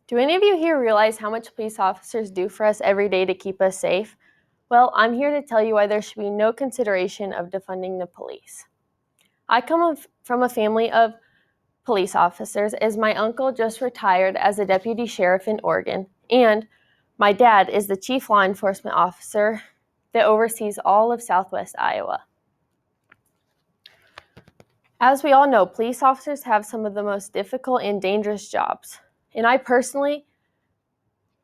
Do any of you here realize how much police officers do for us every day to keep us safe? Well, I'm here to tell you why there should be no consideration of defunding the police. I come from a family of police officers, as my uncle just retired as a deputy sheriff in Oregon, and my dad is the chief law enforcement officer that oversees all of Southwest Iowa. As we all know, police officers have some of the most difficult and dangerous jobs, and I personally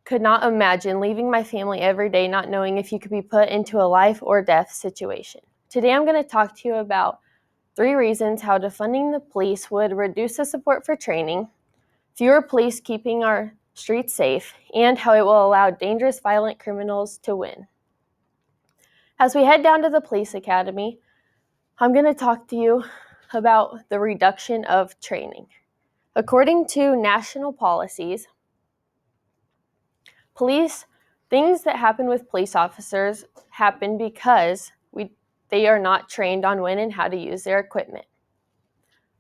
could not imagine leaving my family every day not knowing if you could be put into a life or death situation. Today I'm going to talk to you about 3 reasons how defunding the police would reduce the support for training, fewer police keeping our streets safe, and how it will allow dangerous, violent criminals to win. As we head down to the police academy, I'm going to talk to you about the reduction of training. According to national policies, things that happen with police officers happen because they are not trained on when and how to use their equipment.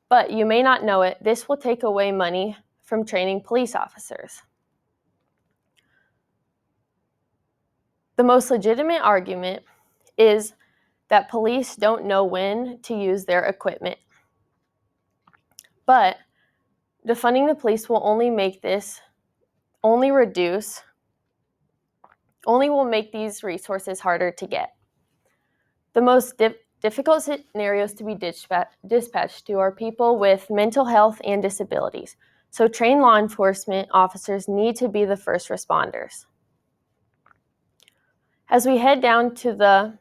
But you may not know it, this will take away money from training police officers. The most legitimate argument is that police don't know when to use their equipment. But defunding the police will only make these resources harder to get. The most difficult scenarios to be dispatched to are people with mental health and disabilities. So trained law enforcement officers need to be the first responders. As we head down to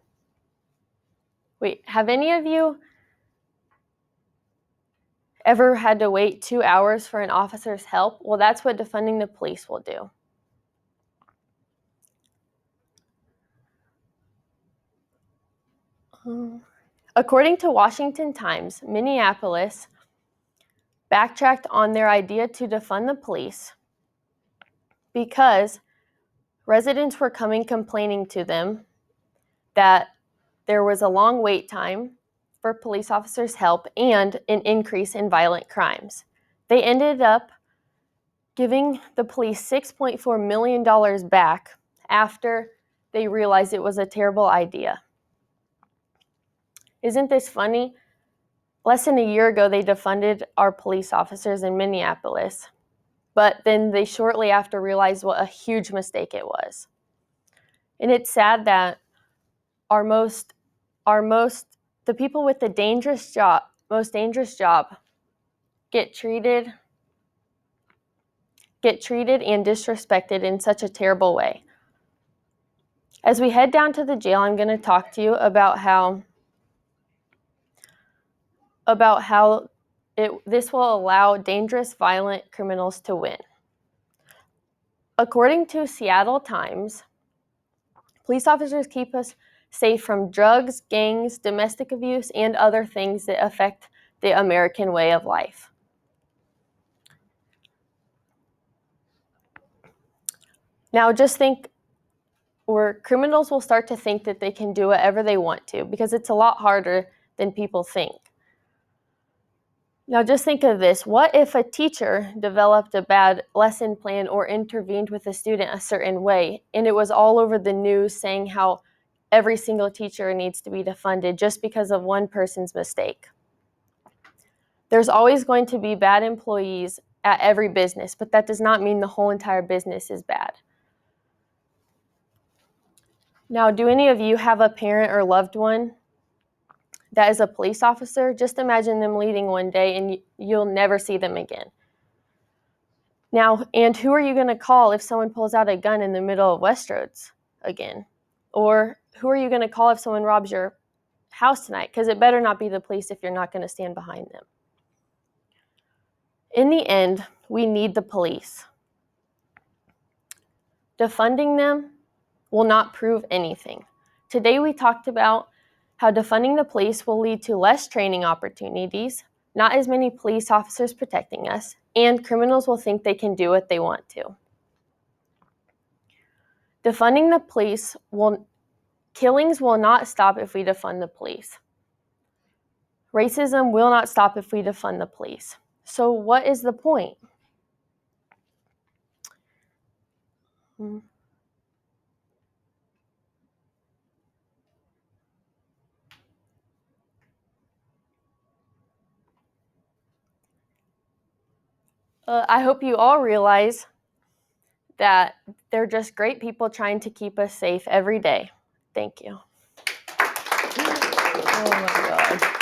have any of you ever had to wait 2 hours for an officer's help? Well, that's what defunding the police will do. According to Washington Times, Minneapolis backtracked on their idea to defund the police because residents were complaining to them that there was a long wait time for police officers' help and an increase in violent crimes. They ended up giving the police $6.4 million back after they realized it was a terrible idea. Isn't this funny? Less than a year ago, they defunded our police officers in Minneapolis, but then they shortly after realized what a huge mistake it was. And it's sad that the people with the most dangerous job get treated and disrespected in such a terrible way. As we head down to the jail, I'm going to talk to you about how this will allow dangerous, violent criminals to win. According to Seattle Times, police officers keep us safe from drugs, gangs, domestic abuse, and other things that affect the American way of life. Now just think where criminals will start to think that they can do whatever they want to, because it's a lot harder than people think. Now just think of this. What if a teacher developed a bad lesson plan or intervened with a student a certain way, and it was all over the news saying how every single teacher needs to be defunded just because of one person's mistake? There's always going to be bad employees at every business, but that does not mean the whole entire business is bad. Now, do any of you have a parent or loved one that is a police officer? Just imagine them leaving one day and you'll never see them again. Now, and who are you going to call if someone pulls out a gun in the middle of Westroads again? Or who are you going to call if someone robs your house tonight? Because it better not be the police if you're not going to stand behind them. In the end, we need the police. Defunding them will not prove anything. Today we talked about how defunding the police will lead to less training opportunities, not as many police officers protecting us, and criminals will think they can do what they want to. Defunding the police killings will not stop if we defund the police. Racism will not stop if we defund the police. So what is the point? I hope you all realize that they're just great people trying to keep us safe every day. Thank you. Oh my God.